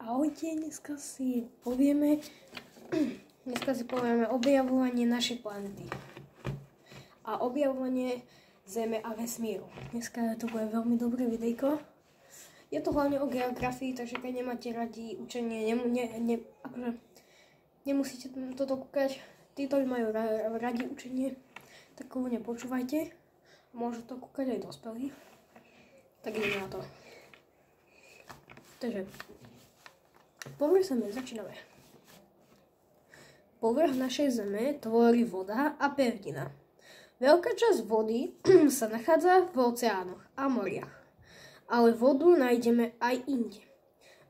Ahojte, dneska si povieme objavovanie našej planety a objavovanie Zeme a vesmíru. Dneska to bude veľmi dobré videjko. Je to hlavne o geografii, takže keď nemáte radi učenie, nemusíte toto kúkať. Tí, ktorí majú radi učenie, tak kľudne počúvajte. Môžu to kúkať aj dospelí. Tak ideme na to. Takže povrch Zeme, začíname. Povrch našej Zeme tvorí voda a pevnina. Veľká časť vody sa nachádza v oceánoch a moriach, ale vodu nájdeme aj inde.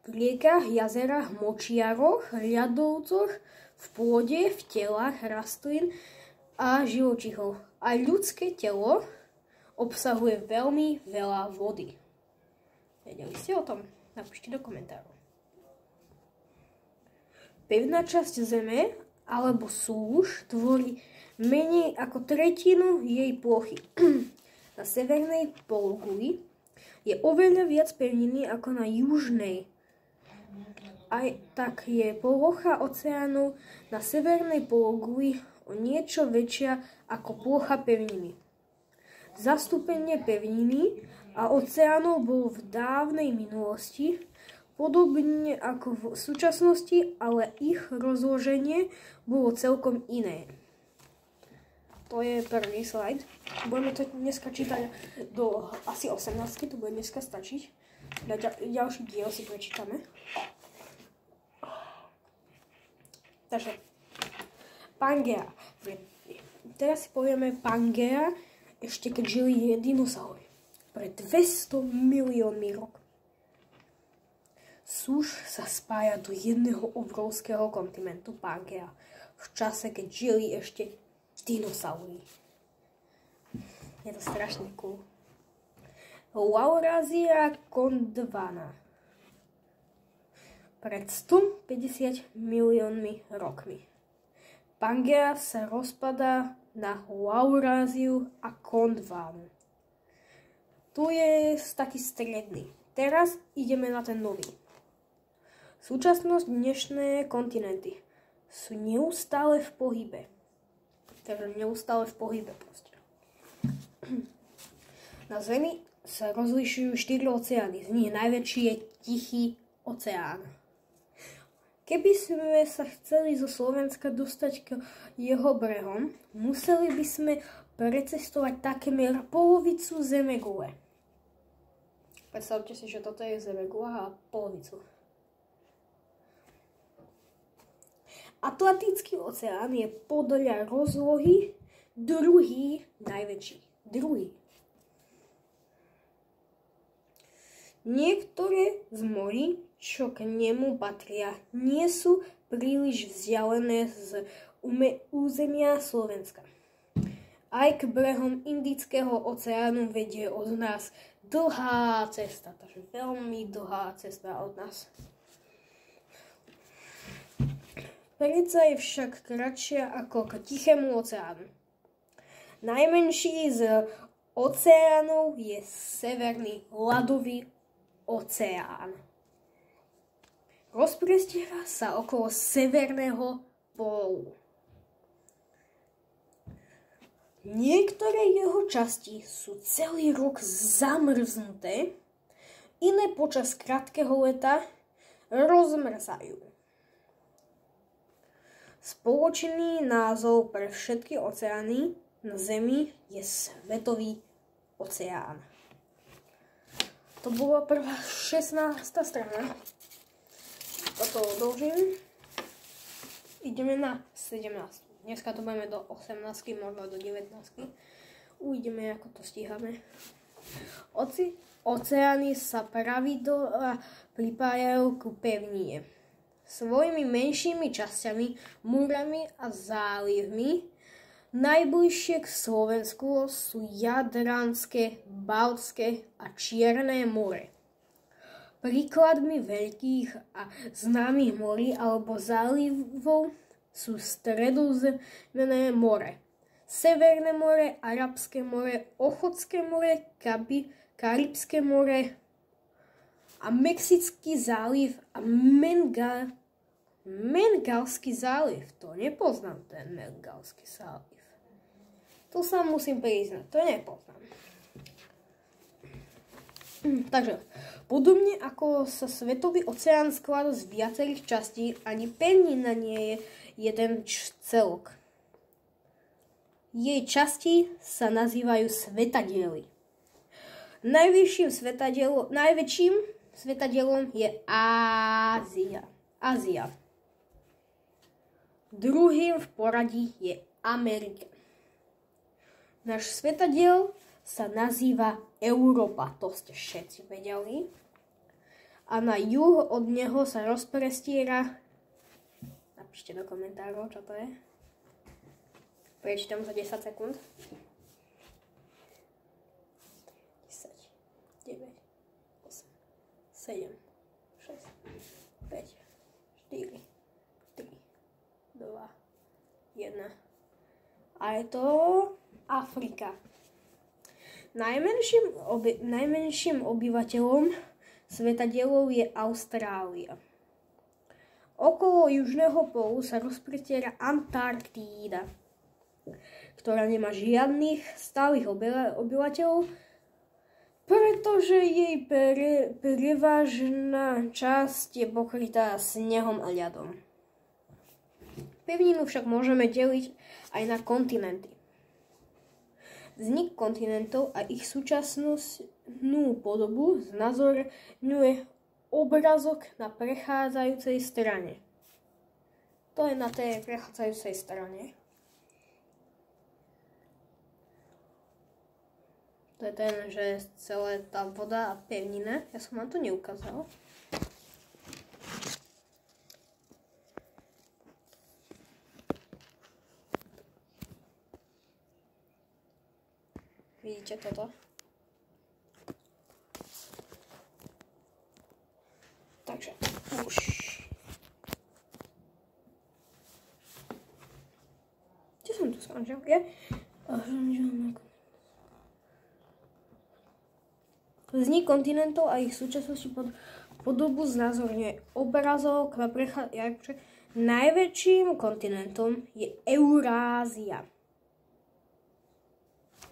V riekach, jazerách, močiaroch, ľadovcoch, v pôde, v telách rastlín a živočíchov. Aj ľudské telo obsahuje veľmi veľa vody. Vedeli ste o tom? Napíšte do komentárov. Pevná časť Zeme alebo súš tvorí menej ako tretinu jej plochy. Na severnej pologuli je oveľa viac pevniny ako na južnej. Aj tak je plocha oceánov na severnej pologuli o niečo väčšia ako plocha pevniny. Zastúpenie pevniny a oceánov bolo v dávnej minulosti podobne ako v súčasnosti, ale ich rozloženie bolo celkom iné. To je prvý slajd. Budeme to dneska čítať do asi 18, to bude dneska stačiť. Ďalší diel si prečítame. Takže Pangea. Teraz si povieme Pangea, ešte keď žili dinosaury. Pred 200 miliónmi rokov. Súš sa spája do jedného obrovského kontinentu Pangea v čase, keď žili ešte dinosaury. Je to strašne cool. Laurázia Gondwana. Pred 150 miliónmi rokmi. Pangea sa rozpadá na Lauráziu a Gondwanu. Tu je taký stredný. Teraz ideme na ten nový. Súčasnosť dnešné kontinenty sú neustále v pohybe. Takže neustále v pohybe proste. Na Zemi sa rozlišujú 4 oceány. Z nich najväčší je Tichý oceán. Keby sme sa chceli zo Slovenska dostať k jeho brehom, museli by sme precestovať takmer polovicu Zemegule. Predstavte si, že toto je Zemegula a polovicu. Atlantický oceán je podľa rozlohy druhý najväčší. Niektoré z morí, čo k nemu patria, nie sú príliš vzdialené z územia Slovenska. Aj k brehom Indického oceánu vedie od nás dlhá cesta, takže veľmi dlhá cesta od nás. Predsa je však kratšia ako k Tichému oceánu. Najmenší z oceánov je Severný ľadový oceán. Rozprestiera sa okolo Severného pólu. Niektoré jeho časti sú celý rok zamrznuté, iné počas krátkeho leta rozmrzajú. Spoločný názov pre všetky oceány na Zemi je Svetový oceán. To bola prvá 16. strana. Toto odložím. Ideme na 17. Dneska to budeme do 18, možno do 19. Uvidíme, ako to stíhame. Oceány sa pravidla pripájajú ku pevnine. Svojimi menšími časťami, múrami a zálivmi najbližšie k Slovensku sú Jadranské, Baltské a Čierne more. Príkladmi veľkých a známych morí alebo zálivov sú Stredozemné more, Severné more, Arabské more, Ochotské more, Karibské more a Mexický záliv a Mengalský záliv. To nepoznám, ten Mengalský záliv. To sa musím priznať, to nepoznám. Takže, podobne ako sa svetový oceán skladá z viacerých častí, ani pevnina nie je jeden celok. Jej časti sa nazývajú svetadiely. Najväčším svetadielom je Ázia. Druhým v poradí je Amerika. Náš svetadiel sa nazýva Európa, to ste všetci vedeli. A na juh od neho sa rozprestiera, napíšte do komentárov, čo to je. Prečítam za 10 sekúnd. 10, 9, 8, 7, 6, 5, 4, 3, 2, 1. A je to Afrika. Najmenším obyvateľom svetadielov je Austrália. Okolo južného pólu sa rozprestiera Antarktída, ktorá nemá žiadnych stálych obyvateľov, pretože jej prevažná časť je pokrytá snehom a ľadom. Pevninu však môžeme deliť aj na kontinenty. Vznik kontinentov a ich súčasnú podobu znázorňuje obrázok na prechádzajúcej strane. To je na tej prechádzajúcej strane. To je ten, že celá tá voda a pevnina. Ja som vám to neukázal. Vidíte toto? Takže už. Kde som tu skončil? Vznik kontinentov a ich súčasnosti podobu znázorňuje obrázok na prechádzajúcej. Najväčším kontinentom je Eurázia.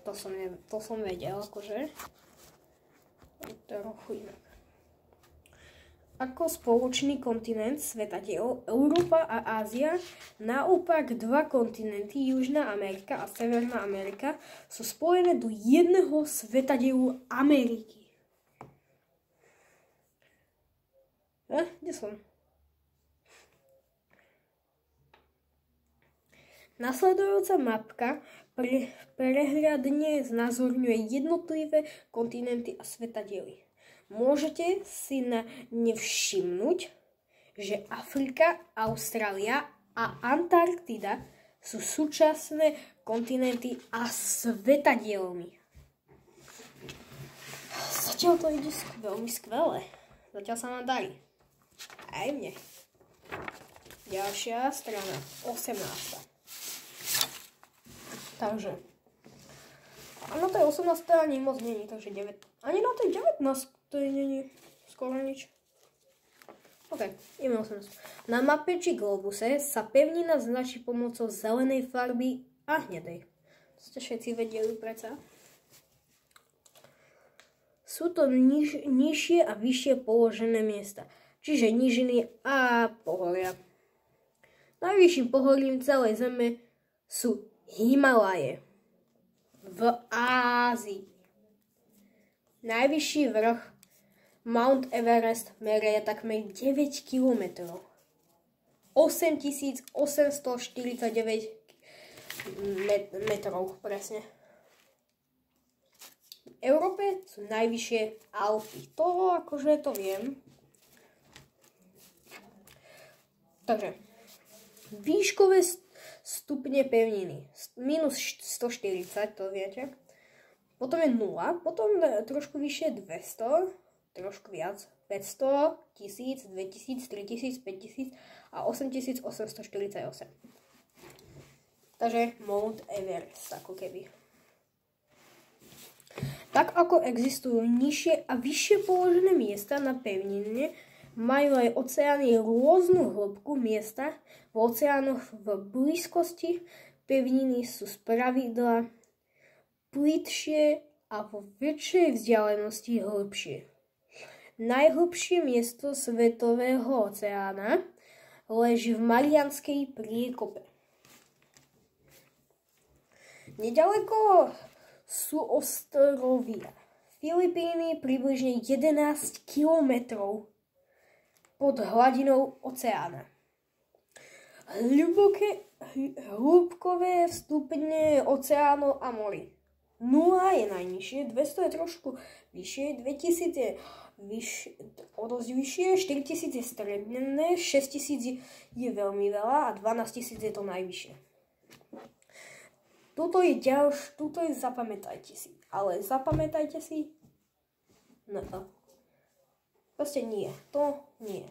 To som vedel, akože. Trochu inak. Ako spoločný kontinent svetadielov Európa a Ázia, naopak dva kontinenty, Južná Amerika a Severná Amerika, sú spojené do jedného svetadielu Ameriky. Kde som? Nasledujúca mapka prehľadne znázorňuje jednotlivé kontinenty a svetadiely. Môžete si na ne všimnúť, že Afrika, Austrália a Antarktida sú súčasné kontinenty a svetadielmi. Zatiaľ to ide veľmi skvelé. Zatiaľ sa nám darí. Aj mne. Ďalšia strana, 18. Takže. A na tej 18. ani moc není, takže 9. Ani na tej 19. to není skoro nič. OK, ideme 18. Na mape či globuse sa pevnina značí pomocou zelenej farby a hnedej. To ste všetci vedeli predsa. Sú to nižšie a vyššie položené miesta, čiže nížiny a pohoria. Najvyšším pohorím celej Zeme sú Himalaje v Ázii. Najvyšší vrch Mount Everest merie takmer 9 km. 8849 metrov presne. V Európe sú najvyššie Alpy. To akože to viem. Takže výškové stupne pevniny. Minus 140, to viete. Potom je 0, potom trošku vyššie 200, trošku viac 500, 1000, 2000, 3000, 5000 a 8848. Takže Mount Everest, ako keby. Tak ako existujú nižšie a vyššie položené miesta na pevnine, majú aj oceány rôznu hĺbku. Miesta v oceánoch v blízkosti pevniny sú spravidla plitšie a vo väčšej vzdialenosti hĺbšie. Najhlbšie miesto Svetového oceána leží v Mariánskej priekope. Nedaleko sú ostrovia Filipíny, približne 11 kilometrov pod hladinou oceána. Hĺbkové stupne oceánov a morí. 0 je najnižšie, 200 je trošku vyššie, 2000 je o dosť vyššie, 4000 je stredné, 6000 je veľmi veľa a 12000 je to najvyššie. Tuto je zapamätajte si, ale zapamätajte si, no, proste nie, to nie.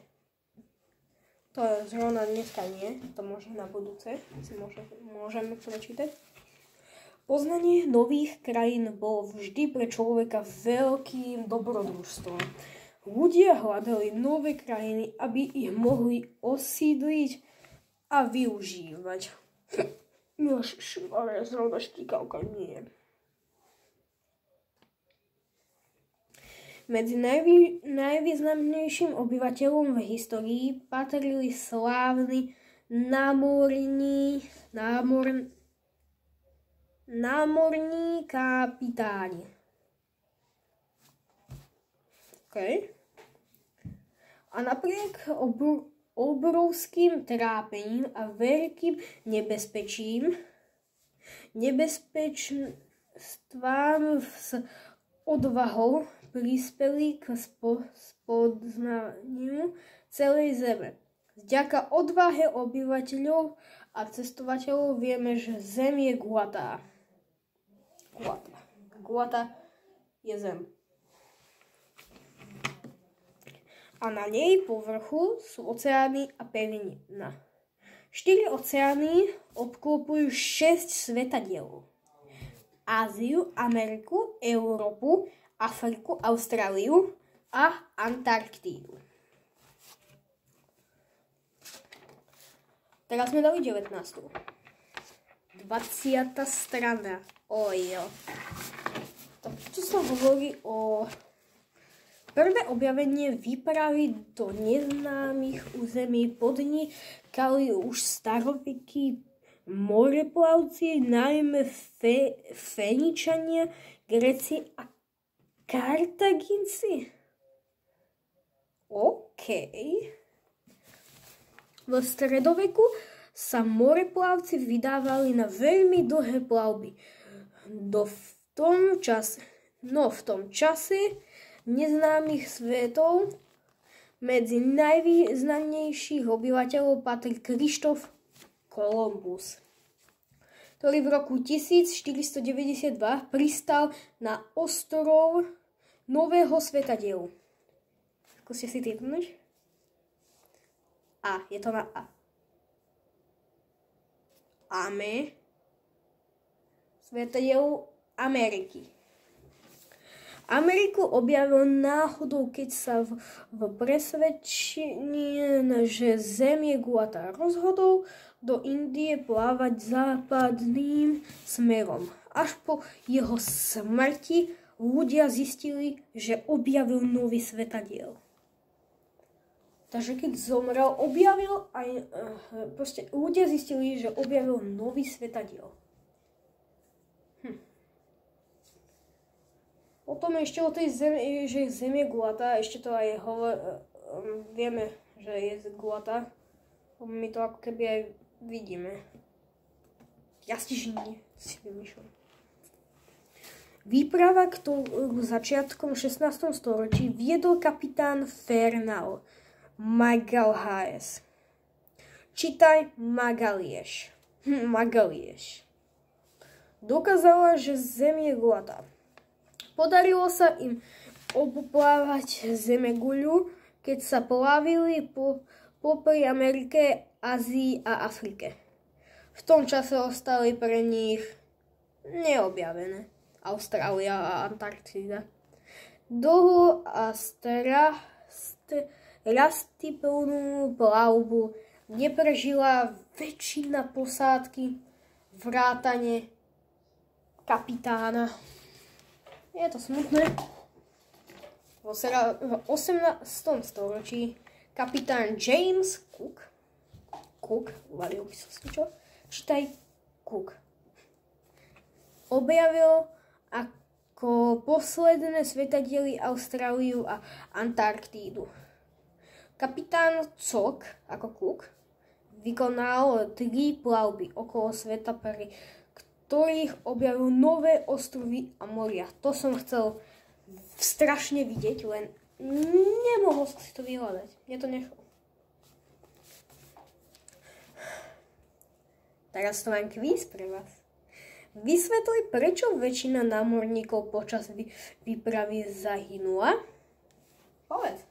To zrovna dneska nie, to môžem na budúce, si môžeme prečítať. Poznanie nových krajín bolo vždy pre človeka veľkým dobrodružstvom. Ľudia hľadali nové krajiny, aby ich mohli osídliť a využívať. Ale zrovna štíkavka nie. Medzi najvýznamnejším obyvateľom v histórii patrili slávni námorní kapitáni. Okay. A napriek obrovským trápením a veľkým nebezpečstvám s odvahou prispeli k spoznaniu celej Zeme. Vďaka odvahe obyvateľov a cestovateľov vieme, že Zem je gulatá. Gulatá je Zem. A na nej povrchu sú oceány a pevnina. 4 oceány obklopujú 6 svetadielov. Áziu, Ameriku, Európu, Afriku, Austráliu a Antarktídu. Teraz sme dali 19. 20. strana. Ojo. Tu sa hovorí o prvé objavenie výpravy do neznámych území podnikali už starovekí moreplavci, najmä Feničania, Gréci a Kartaginci. OK. V stredoveku sa moreplavci vydávali na veľmi dlhé plavby. V tom čase neznámych svetov medzi najvýznamnejších obyvateľov patrí Krištof Kolumbus, ktorý v roku 1492 pristal na ostrov Nového svetadielu. Skúste si tipnúť. A, je to na A. Svetadielu Ameriky. Ameriku objavil náhodou, keď sa v presvedčení, že Zem je gulatá, rozhodol do Indie plávať západným smerom. Až po jeho smrti ľudia zistili, že objavil nový svetadiel. Takže keď zomrel, ľudia zistili, že objavil nový svetadiel. Potom ešte o tej Zemi, že Zem je gulatá, ešte to aj vieme, že je gulatá. My to ako keby aj vidíme. Jastižní si vymýšľam. Výprava, ktorú začiatkom 16. storočí viedol kapitán Fernão Magalhães. Čítaj Magalhães. Dokázala, že Zem je gulatá. Podarilo sa im obplávať Zemeguľu, keď sa plavili popri Amerike, Ázii a Afrike. V tom čase ostali pre nich neobjavené. Austrália a Antarktída. Dlho a strastiplnú plavbu neprežila väčšina posádky vrátane kapitána. Je to smutné. V 18. storočí kapitán James Cook, uvalil by som si čo? Čítaj Cook. Objavil ako posledné svetadiely Austráliu a Antarktídu. Kapitán Cook, ako Cook, vykonal 3 plavby okolo sveta, pri ktorých objavil nové ostrovy a moria. To som chcel strašne vidieť, len nemohol som si to vyhľadať. Mne to nešlo. Teraz to mám kvíz pre vás. Vysvetli, prečo väčšina námorníkov počas výpravy zahynula? Povedz.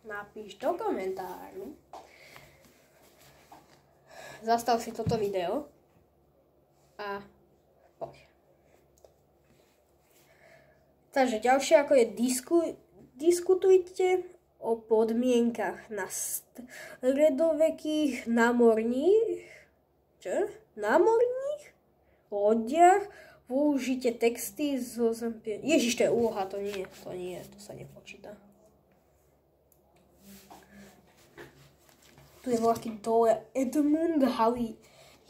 Napíš do komentáru. Zastav si toto video a poď. Takže ďalšie ako je diskutujte o podmienkach na stredovekých námorných lodiach. Použite texty zo Ježiš, to je úloha, to sa nepočíta. Tu je vlastne dole Edmund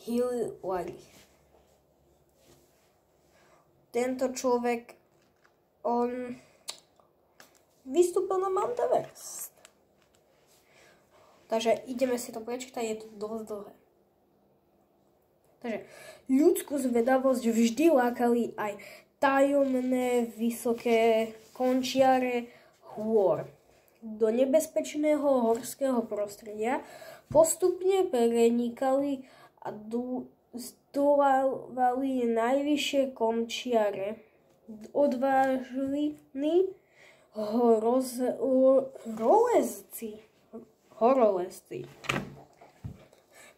Hillary. Tento človek, on vystúpil na Mount Everest. Takže ideme si to prečítať, je to dosť dlhé. Takže ľudskú zvedavosť vždy lákali aj tajomné vysoké končiare hôr. Do nebezpečného horského prostredia postupne prenikali a zdolávali najvyššie končiare. Odvážili horolezci.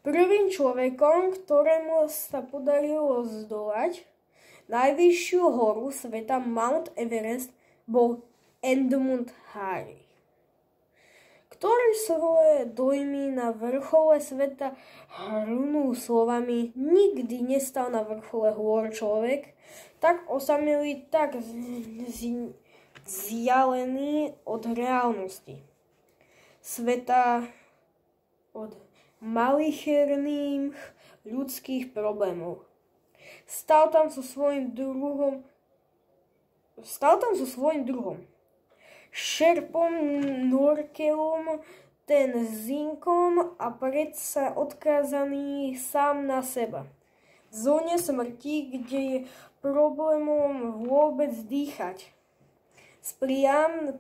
Prvým človekom, ktorému sa podarilo zdolať najvyššiu horu sveta Mount Everest, bol Edmund Hillary, ktorý svoje dojmy na vrchole sveta hrnul slovami: nikdy nestal na vrchole hôr človek tak osamelý, tak vzdialený od reálnosti sveta, od malicherných ľudských problémov. Stal tam so svojím druhom, šerpom Norkelom, ten zinkom, a predsa odkázaný sám na seba. V zóne smrti, kde je problémom vôbec dýchať. S priam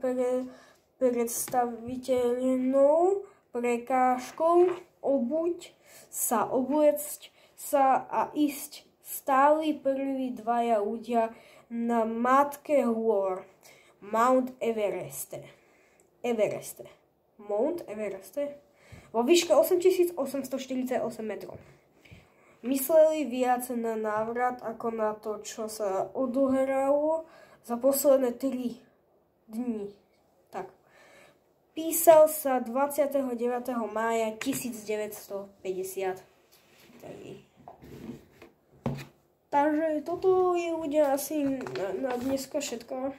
predstaviteľnou prekážkou obliecť sa a ísť stáli prví dvaja ľudia na matke hôr Mount Evereste. Mount Evereste vo výške 8848 metrov. Mysleli viac na návrat ako na to, čo sa odohralo za posledné 3 dní. Tak. Písal sa 29. mája 1950. Takže toto je ľudia asi na dneska všetko.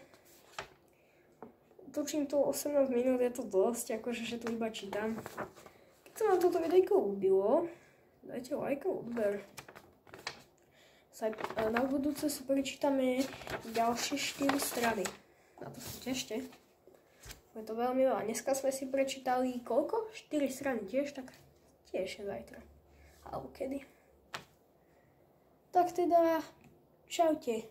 Točím to 18 minút, je to dosť, akože že to iba čítam. Keď sa vám toto videjko ľúbilo, dajte like a odber. Na budúce si prečítame ďalšie 4 strany. Na to sa tešte. Je to veľmi veľa. Dneska sme si prečítali koľko? 4 strany tiež, tak tiež je zajtra. Alebo kedy. Tak teda, čaute.